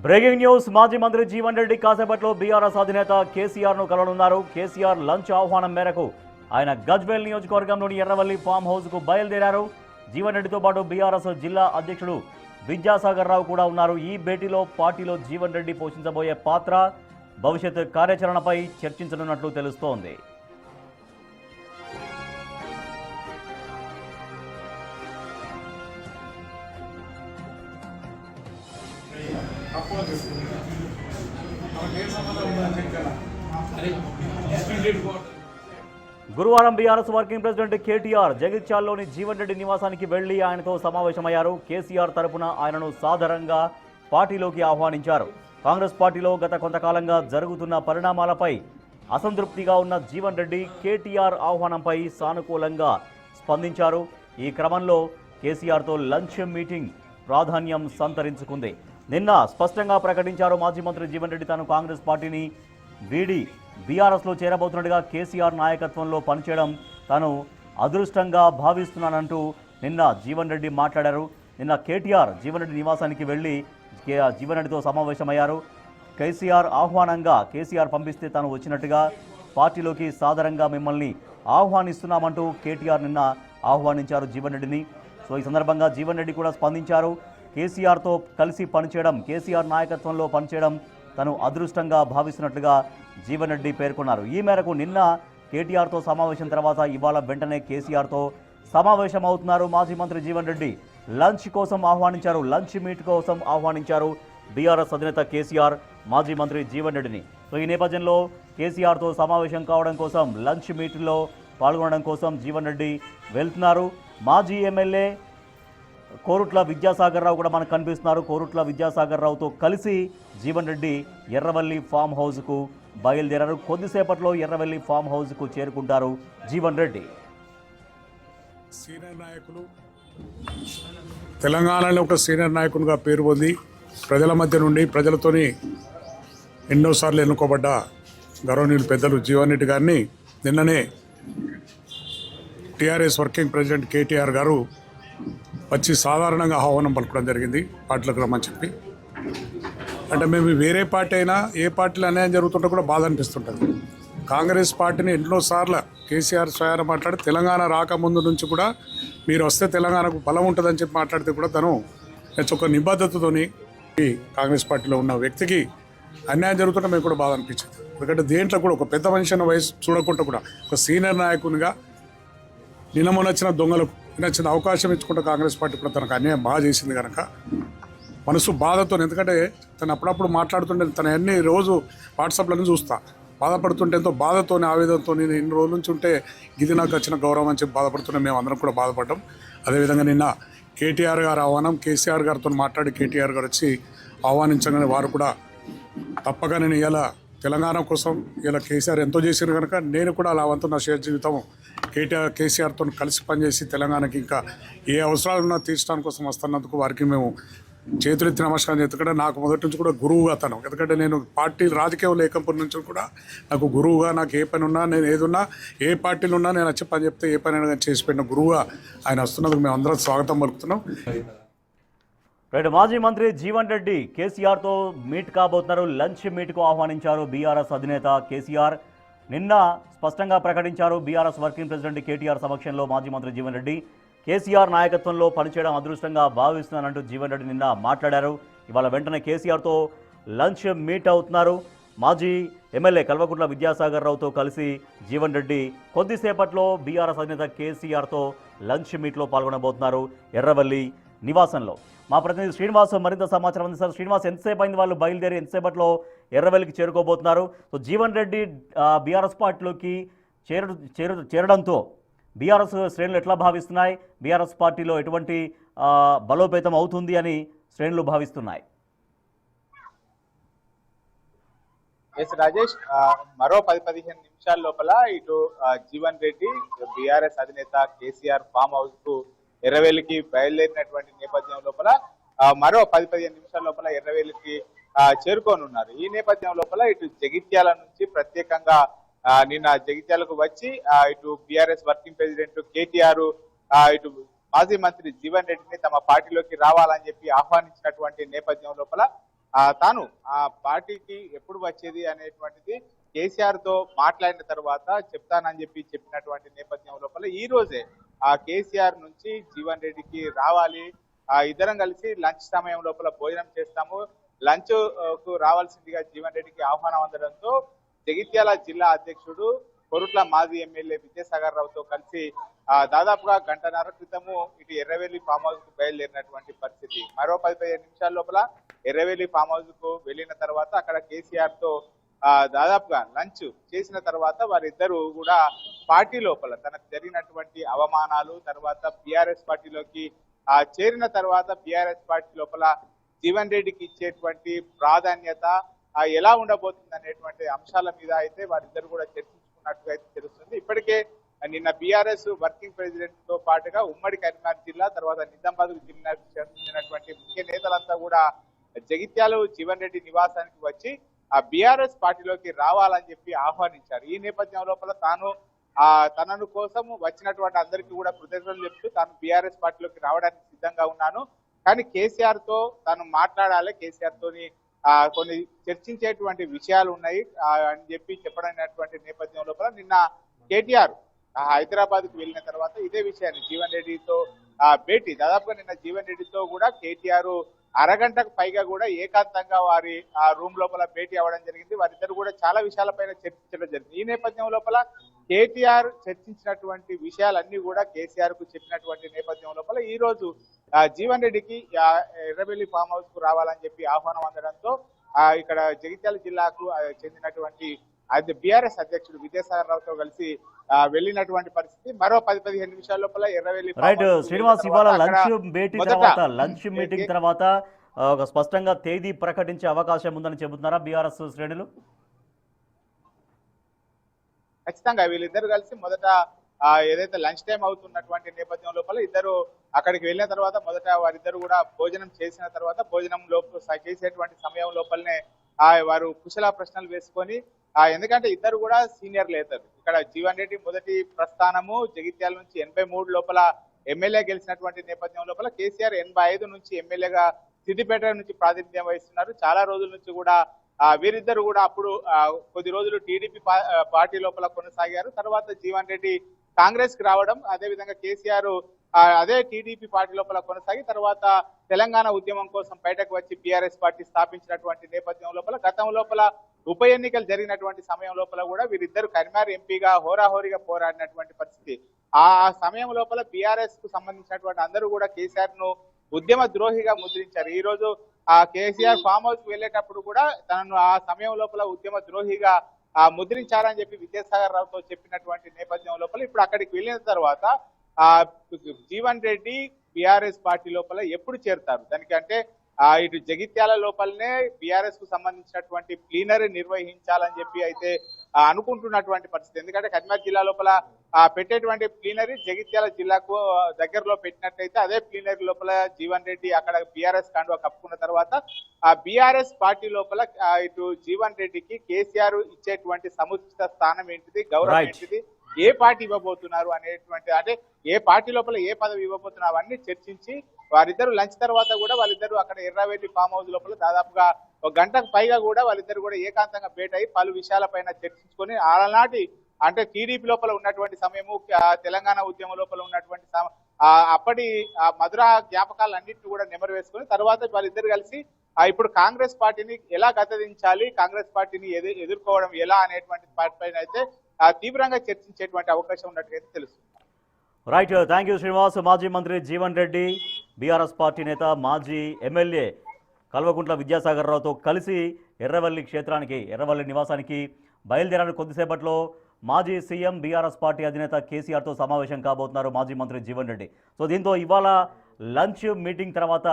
Breaking news మాజీ మంత్రి జీవన్ రెడ్డి కాసేపట్లో BRS అధినేత కేసీఆర్ ను కలవనున్నారు. కేసీఆర్ లంచ్ ఆహ్వానం మేరకు ఆయన గజ్వేల్ నియోజకవర్గంలోని ఎర్రవల్లి ఫామ్ హౌస్ కు బయలుదేరారు. జీవన్ రెడ్డితో పాటు బీఆర్ఎస్ జిల్లా అధ్యక్షుడు విద్యాసాగర్ రావు కూడా ఉన్నారు. ఈ భేటీలో పార్టీలో జీవన్ రెడ్డి పోషించబోయే పాత్ర, భవిష్యత్ కార్యాచరణపై చర్చించనున్నట్లు తెలుస్తోంది. గురువారం బీఆర్ఎస్ వర్కింగ్ ప్రెసిడెంట్ కేటీఆర్ జగిత్యాల్లోని జీవన్ రెడ్డి నివాసానికి వెళ్లి ఆయనతో సమావేశమయ్యారు. కేసీఆర్ తరపున ఆయనను సాదరంగా పార్టీలోకి ఆహ్వానించారు. కాంగ్రెస్ పార్టీలో గత కొంతకాలంగా జరుగుతున్న పరిణామాలపై అసంతృప్తిగా ఉన్న జీవన్ రెడ్డి కేటీఆర్ ఆహ్వానంపై సానుకూలంగా స్పందించారు. ఈ క్రమంలో కేసీఆర్తో లంచ్ మీటింగ్ ప్రాధాన్యం సంతరించుకుంది. నిన్న స్పష్టంగా ప్రకటించారు మాజీ మంత్రి జీవన్ రెడ్డి తాను కాంగ్రెస్ పార్టీని వీడి బీఆర్ఎస్లో చేరబోతున్నట్టుగా. కేసీఆర్ నాయకత్వంలో పనిచేయడం తాను అదృష్టంగా భావిస్తున్నానంటూ నిన్న జీవన్ రెడ్డి మాట్లాడారు. నిన్న కేటీఆర్ జీవన్ రెడ్డి నివాసానికి వెళ్ళి జీవన్ రెడ్డితో సమావేశమయ్యారు. కేసీఆర్ ఆహ్వానంగా కేసీఆర్ పంపిస్తే తాను వచ్చినట్టుగా పార్టీలోకి సాదరంగా మిమ్మల్ని ఆహ్వానిస్తున్నామంటూ కేటీఆర్ నిన్న ఆహ్వానించారు జీవన్ రెడ్డిని. సో ఈ సందర్భంగా జీవన్ రెడ్డి కూడా స్పందించారు. కేసీఆర్తో కలిసి పనిచేయడం, కేసీఆర్ నాయకత్వంలో పనిచేయడం తను అదృష్టంగా భావిస్తున్నట్లుగా జీవన్ రెడ్డి పేర్కొన్నారు. ఈ మేరకు నిన్న కేటీఆర్తో సమావేశం తర్వాత ఇవాళ వెంటనే కేసీఆర్తో సమావేశం అవుతున్నారు మాజీ మంత్రి జీవన్ రెడ్డి. లంచ్ కోసం ఆహ్వానించారు, లంచ్ మీట్ కోసం ఆహ్వానించారు బీఆర్ఎస్ అధినేత కేసీఆర్ మాజీ మంత్రి జీవన్ రెడ్డిని. సో ఈ నేపథ్యంలో కేసీఆర్తో సమావేశం కావడం కోసం, లంచ్ మీట్లో పాల్గొనడం కోసం జీవన్ రెడ్డి వెళ్తున్నారు. మాజీ ఎమ్మెల్యే కోరుట్ల విద్యాసాగర్ రావు కూడా మనకు కనిపిస్తున్నారు. కోరుట్ల విద్యాసాగర్ రావుతో కలిసి జీవన్ రెడ్డి ఎర్రవల్లి ఫామ్ హౌస్కు బయలుదేరారు. కొద్దిసేపట్లో ఎర్రవల్లి ఫామ్ హౌస్కు చేరుకుంటారు జీవన్ రెడ్డి. సీనియర్ నాయకులు, తెలంగాణలో ఒక సీనియర్ నాయకునిగా పేరు పొంది ప్రజల మధ్య నుండి ప్రజలతోని ఎన్నోసార్లు ఎన్నుకోబడ్డ గౌరవనీయులు పెద్దలు జీవన్ రెడ్డి గారిని నిన్ననే టీఆర్ఎస్ వర్కింగ్ ప్రెసిడెంట్ కేటీఆర్ గారు వచ్చి సాధారణంగా ఆహ్వానం పలకడం జరిగింది పార్టీలకు రమ్మని చెప్పి. అంటే మేము వేరే పార్టీ అయినా ఏ పార్టీలో అన్యాయం జరుగుతుంటే కూడా బాధ అనిపిస్తుంటుంది. కాంగ్రెస్ పార్టీని ఎన్నోసార్లు కేసీఆర్ స్వయాన మాట్లాడి తెలంగాణ రాకముందు నుంచి కూడా మీరు వస్తే తెలంగాణకు బలం ఉంటుందని చెప్పి మాట్లాడితే కూడా తను ఒక నిబద్ధతతోని కాంగ్రెస్ పార్టీలో ఉన్న వ్యక్తికి అన్యాయం జరుగుతుంటే మేము కూడా బాధ అనిపించింది. ఎందుకంటే దేంట్లో కూడా ఒక పెద్ద మనిషి అన్న వయసు చూడకుండా కూడా ఒక సీనియర్ నాయకునిగా నిన్న మొన్న వచ్చిన దొంగలకు నచ్చిన అవకాశం ఇచ్చుకుంటే కాంగ్రెస్ పార్టీ కూడా తనకు అన్యాయం బాగా చేసింది కనుక మనసు బాధతో, ఎందుకంటే తను అప్పుడప్పుడు మాట్లాడుతుంటే తన అన్ని రోజు వాట్సాప్లను చూస్తా బాధపడుతుంటే ఎంతో బాధతో ఆవేదనతో నేను ఇన్ని రోజుల నుంచి ఉంటే ఇది నాకు వచ్చిన గౌరవం అని చెప్పి బాధపడుతున్నాం. మేము అందరం కూడా బాధపడ్డాం. అదేవిధంగా నిన్న కేటీఆర్ గారు ఆహ్వానం, కేసీఆర్ గారితో మాట్లాడి కేటీఆర్ గారు వచ్చి ఆహ్వానించగానే వారు కూడా తప్పక నేను ఇలా తెలంగాణ కోసం ఇలా కేసీఆర్ ఎంతో చేశారు కనుక నేను కూడా అలా వంతు నా షేర్ జీవితం కేసీఆర్తో కలిసి పనిచేసి తెలంగాణకి ఇంకా ఏ అవసరాలున్నా తీర్చడానికి కోసం వస్తున్నందుకు వారికి మేము చేతులెత్తి నమస్కారం. ఎందుకంటే నాకు మొదటి నుంచి కూడా గురువుగా తను, ఎందుకంటే నేను పార్టీ రాజకీయం లేకపోయిన నుంచి కూడా నాకు గురువుగా, నాకు ఏ పని ఉన్నా నేను ఏదున్నా ఏ పార్టీలు ఉన్నా నేను వచ్చి పని చెప్తే ఏ పని అయినా చేసి పెట్టిన గురువుగా ఆయన వస్తున్నందుకు మేము అందరం స్వాగతం పలుకుతున్నాం. రైట్. మాజీ మంత్రి జీవన్ రెడ్డి కేసీఆర్తో మీట్ కాబోతున్నారు. లంచ్ మీట్కు ఆహ్వానించారు బీఆర్ఎస్ అధినేత కేసీఆర్. నిన్న స్పష్టంగా ప్రకటించారు బీఆర్ఎస్ వర్కింగ్ ప్రెసిడెంట్ కేటీఆర్ సమక్షంలో మాజీ మంత్రి జీవన్ రెడ్డి కేసీఆర్ నాయకత్వంలో పనిచేయడం అదృష్టంగా భావిస్తున్నానంటూ జీవన్ రెడ్డి నిన్న మాట్లాడారు. ఇవాళ వెంటనే కేసీఆర్తో లంచ్ మీట్ అవుతున్నారు. మాజీ ఎమ్మెల్యే కల్వకుంట్ల విద్యాసాగర్ రావుతో కలిసి జీవన్ రెడ్డి కొద్దిసేపట్లో బీఆర్ఎస్ అధినేత కేసీఆర్తో లంచ్ మీట్లో పాల్గొనబోతున్నారు ఎర్రవల్లి నివాసంలో. మా ప్రతినిధి శ్రీనివాస్ మరింత సమాచారం అందిస్తారు. శ్రీనివాస్, ఎంతసేపు అయింది వాళ్ళు బయలుదేరి ఎంతసేపట్లో ఎర్రవల్లికి చేరుకోబోతున్నారు? సో జీవన్ రెడ్డి బీఆర్ఎస్ పార్టీలోకి చేరడంతో బీఆర్ఎస్ శ్రేణులు ఎట్లా భావిస్తున్నాయి? బీఆర్ఎస్ పార్టీలో ఎటువంటి బలోపేతం అవుతుంది అని శ్రేణులు భావిస్తున్నాయి? రాజేష్, మరో 10-15 నిమిషాల లోపల ఇటు జీవన్ రెడ్డి బీఆర్ఎస్ అధినేత కేసీఆర్ ఫామ్ హౌస్ కు ఎర్రవెల్లికి బయలుదేరినటువంటి నేపథ్యం లోపల మరో 10-15 నిమిషాల లోపల ఎర్రవెల్లికి చేరుకోనున్నారు. ఈ నేపథ్యం లోపల ఇటు జగిత్యాల నుంచి ప్రత్యేకంగా నిన్న జగిత్యాలకు వచ్చి ఇటు బీఆర్ఎస్ వర్కింగ్ ప్రెసిడెంట్ కేటీఆర్ ఇటు మాజీ మంత్రి జీవన్ రెడ్డిని తమ పార్టీలోకి రావాలని చెప్పి ఆహ్వానించినటువంటి నేపథ్యం లోపల తాను ఆ పార్టీకి ఎప్పుడు వచ్చేది అనేటువంటిది కేసీఆర్ తో మాట్లాడిన తర్వాత చెప్తానని చెప్పినటువంటి నేపథ్యం లోపల ఈ రోజే ఆ కేసీఆర్ నుంచి జీవన్ రెడ్డికి రావాలి, ఇద్దరం కలిసి లంచ్ సమయం లోపల భోజనం చేస్తాము, లంచ్ కు రావాల్సిందిగా జీవన్ రెడ్డికి ఆహ్వానం అందడంతో జగిత్యాల జిల్లా అధ్యక్షుడు కొరుట్ల మాజీ ఎమ్మెల్యే విద్యాసాగర్ రావుతో కలిసి దాదాపుగా గంటన్నర క్రితము ఇటు ఎర్రవెల్లి ఫామ్ హౌస్ కు బయలుదేరినటువంటి పరిస్థితి. మరో 15 నిమిషాల లోపల ఎర్రవెల్లి ఫామ్ హౌస్ కు వెళ్ళిన తర్వాత అక్కడ కేసీఆర్ తో దాదాపుగా లంచ్ చేసిన తర్వాత వారిద్దరూ కూడా పార్టీ లోపల తనకు జరిగినటువంటి అవమానాలు, తర్వాత బీఆర్ఎస్ పార్టీలోకి చేరిన తర్వాత బీఆర్ఎస్ పార్టీ లోపల జీవన్ రెడ్డికి ఇచ్చేటువంటి ప్రాధాన్యత ఎలా ఉండబోతుంది అనేటువంటి అంశాల మీద అయితే వారిద్దరు కూడా చర్చించుకున్నట్టుగా అయితే తెలుస్తుంది. ఇప్పటికే నిన్న బీఆర్ఎస్ వర్కింగ్ ప్రెసిడెంట్ తో పాటుగా ఉమ్మడి కరీంనగర్ జిల్లా, తర్వాత నిజామాబాద్ జిల్లాకు చెందినటువంటి ముఖ్య నేతలంతా కూడా జగిత్యాల జీవన్ రెడ్డి నివాసానికి వచ్చి ఆ బీఆర్ఎస్ పార్టీలోకి రావాలని చెప్పి ఆహ్వానించారు. ఈ నేపథ్యం లోపల తాను తనను కోసం వచ్చినటువంటి అందరికీ కూడా కృతజ్ఞతలు చెప్తూ తాను బీఆర్ఎస్ పార్టీలోకి రావడానికి సిద్ధంగా ఉన్నాను, కానీ కేసీఆర్ తో తాను మాట్లాడాలి, కేసీఆర్ తోని కొన్ని చర్చించేటువంటి విషయాలు ఉన్నాయి అని చెప్పడమైనటువంటి నేపథ్యం లోపల నిన్న కేటీఆర్ హైదరాబాద్ కు వెళ్ళిన తర్వాత ఇదే విషయాన్ని జీవన్ రెడ్డితో భేటీ, దాదాపుగా నిన్న జీవన్ రెడ్డితో కూడా కేటీఆర్ అరగంటకు పైగా కూడా ఏకాంతంగా వారి రూమ్ లోపల భేటీ అవ్వడం జరిగింది. వారిద్దరు కూడా చాలా విషయాలపైన చర్చించడం జరిగింది. ఈ నేపథ్యం లోపల కేటీఆర్ చర్చించినటువంటి విషయాలన్నీ కూడా కేసీఆర్ కు చెప్పినటువంటి నేపథ్యం లోపల ఈ రోజు జీవన్ రెడ్డికి ఎర్రబెల్లి ఫామ్ హౌస్ కు రావాలని చెప్పి ఆహ్వానం అందడంతో ఇక్కడ జగిత్యాల జిల్లాకు చెందినటువంటి బీఆర్ఎస్ అధ్యక్షుడు విద్యాసాగర్ రావుతో కలిసి వెళ్ళినటువంటి పరిస్థితి. మరో 10-15 నిమిషాల లోపల ఎర్రవెల్లి శ్రీనివాస్ ఇవాళ లంచ్ మీటింగ్ తర్వాత ఒక స్పష్టంగా తేదీ ప్రకటించే అవకాశం ఉందని చెబుతున్నారా బీఆర్ఎస్ శ్రేణులు? ఖచ్చితంగా వీళ్ళిద్దరు కలిసి మొదట ఏదైతే లంచ్ టైం అవుతున్నటువంటి నేపథ్యం లోపల ఇద్దరు అక్కడికి వెళ్ళిన తర్వాత మొదట వారిద్దరు కూడా భోజనం చేసిన తర్వాత భోజనం లోపల చేసేటువంటి సమయం లోపలనే వారు కుశల ప్రశ్నలు వేసుకొని ఎందుకంటే ఇద్దరు కూడా సీనియర్ లేతారు. ఇక్కడ జీవన్ రెడ్డి మొదటి ప్రస్థానము జగిత్యాల నుంచి 83 లోపల ఎమ్మెల్యే గెలిచినటువంటి నేపథ్యం లోపల కేసీఆర్ 85 నుంచి ఎమ్మెల్యేగా సిద్దిపేట నుంచి ప్రాతినిధ్యం వహిస్తున్నారు. చాలా రోజుల నుంచి కూడా వీరిద్దరు కూడా అప్పుడు కొద్ది రోజులు టీడీపీ పార్టీ లోపల కొనసాగారు. తర్వాత జీవన్ రెడ్డి కాంగ్రెస్ కి రావడం, అదే విధంగా కేసీఆర్ అదే టీడీపీ పార్టీ లోపల కొనసాగి తర్వాత తెలంగాణ ఉద్యమం కోసం బయటకు వచ్చి బీఆర్ఎస్ పార్టీ స్థాపించినటువంటి నేపథ్యం లోపల గతం లోపల ఉప ఎన్నికలు జరిగినటువంటి సమయం లోపల కూడా వీరిద్దరు కరీంనగర్ ఎంపీగా హోరాహోరీగా పోరాడినటువంటి పరిస్థితి. ఆ సమయం లోపల బీఆర్ఎస్ కు సంబంధించినటువంటి అందరూ కూడా కేసీఆర్ ను ఉద్యమ ద్రోహిగా ముద్రించారు. ఈ రోజు కేసీఆర్ ఫామ్ హౌస్ కు వెళ్ళేటప్పుడు కూడా తనను ఆ సమయం లోపల ఉద్యమ ద్రోహిగా ముద్రించారని చెప్పి విద్యాసాగర్ రావుతో చెప్పినటువంటి నేపథ్యం లోపల ఇప్పుడు అక్కడికి వెళ్ళిన తర్వాత జీవన్ రెడ్డి బీఆర్ఎస్ పార్టీ లోపల ఎప్పుడు చేరుతారు, దానికంటే ఇటు జగిత్యాల లోపలనే బీఆర్ఎస్ కు సంబంధించినటువంటి ప్లీనరీ నిర్వహించాలని చెప్పి అయితే అనుకుంటున్నటువంటి పరిస్థితి. ఎందుకంటే కరీంనగర్ జిల్లా లోపల పెట్టేటువంటి ప్లీనరీ జగిత్యాల జిల్లాకు దగ్గరలో పెట్టినట్లయితే అదే ప్లీనరీ లోపల జీవన్ రెడ్డి అక్కడ బీఆర్ఎస్ కండువా కప్పుకున్న తర్వాత ఆ బీఆర్ఎస్ పార్టీ లోపల ఇటు జీవన్ రెడ్డికి కేసీఆర్ ఇచ్చేటువంటి సముచిత స్థానం ఏంటిది, గౌరవం ఏంటిది, ఏ పార్టీ ఇవ్వబోతున్నారు అనేటువంటి, అంటే ఏ పార్టీ లోపల ఏ పదవి ఇవ్వబోతున్నారు అవన్నీ చర్చించి వారిద్దరు లంచ్ తర్వాత కూడా వాళ్ళిద్దరు అక్కడ ఎర్రవెల్లి ఫామ్ హౌస్ లోపల దాదాపుగా ఒక గంటకు పైగా కూడా వాళ్ళిద్దరు కూడా ఏకాంతంగా భేటీ అయి పలు విషయాలపైన చర్చించుకొని ఆనాటి అంటే టీడీపీ లోపల ఉన్నటువంటి సమయము, తెలంగాణ ఉద్యమం లోపల ఉన్నటువంటి అప్పటి మధుర జ్ఞాపకాలన్నింటినీ కూడా నెమరు వేసుకొని తర్వాత వాళ్ళిద్దరు కలిసి ఇప్పుడు కాంగ్రెస్ పార్టీని ఎలా గద్దదించాలి, కాంగ్రెస్ పార్టీని ఎదుర్కోవడం ఎలా అనేటువంటి పైన అయితే తీవ్రంగా చర్చించేటువంటి అవకాశం ఉన్నట్టుగా తెలుస్తుంది. Right, thank you Srinivas. మాజీ మంత్రి జీవన్ రెడ్డి, బీఆర్ఎస్ పార్టీ నేత, మాజీ ఎమ్మెల్యే కల్వకుంట్ల విద్యాసాగర్ రావుతో కలిసి ఎర్రవల్లి క్షేత్రానికి, ఎర్రవల్లి నివాసానికి బయలుదేరారు. కొద్దిసేపట్లో మాజీ సీఎం బీఆర్ఎస్ పార్టీ అధినేత కేసీఆర్తో సమావేశం కాబోతున్నారు మాజీ మంత్రి జీవన్ రెడ్డి. సో దీంతో ఇవాళ లంచ్ మీటింగ్ తర్వాత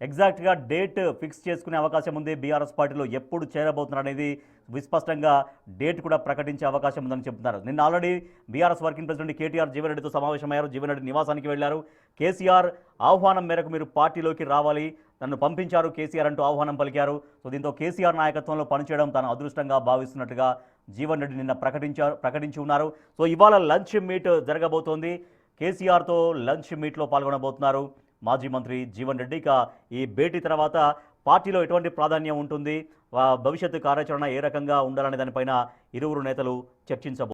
ఎగ్జాక్ట్గా డేట్ ఫిక్స్ చేసుకునే అవకాశం ఉంది. బీఆర్ఎస్ పార్టీలో ఎప్పుడు చేరబోతున్నారు అనేది విస్పష్టంగా డేట్ కూడా ప్రకటించే అవకాశం ఉందని చెప్తున్నారు. నిన్న already BRS working president KTR Jeevan రెడ్డితో సమావేశమయ్యారు. జీవన్ రెడ్డి నివాసానికి వెళ్లారు. కేసీఆర్ ఆహ్వానం మేరకు మీరు పార్టీలోకి రావాలి, నన్ను పంపించారు కేసీఆర్ అంటూ ఆహ్వానం పలికారు. సో దీంతో కేసీఆర్ నాయకత్వంలో పనిచేయడం తాను అదృష్టంగా భావిస్తున్నట్టుగా జీవన్ రెడ్డి నిన్న ప్రకటించి ఉన్నారు. సో ఇవాళ లంచ్ మీట్ జరగబోతోంది. కేసీఆర్తో లంచ్ మీట్లో పాల్గొనబోతున్నారు మాజీ మంత్రి జీవన్ రెడ్డి. ఇక ఈ భేటీ తర్వాత పార్టీలో ఎటువంటి ప్రాధాన్యం ఉంటుంది, భవిష్యత్తు కార్యాచరణ ఏ రకంగా ఉండాలనే దానిపైన ఇరువురు నేతలు చర్చించబోతున్నారు.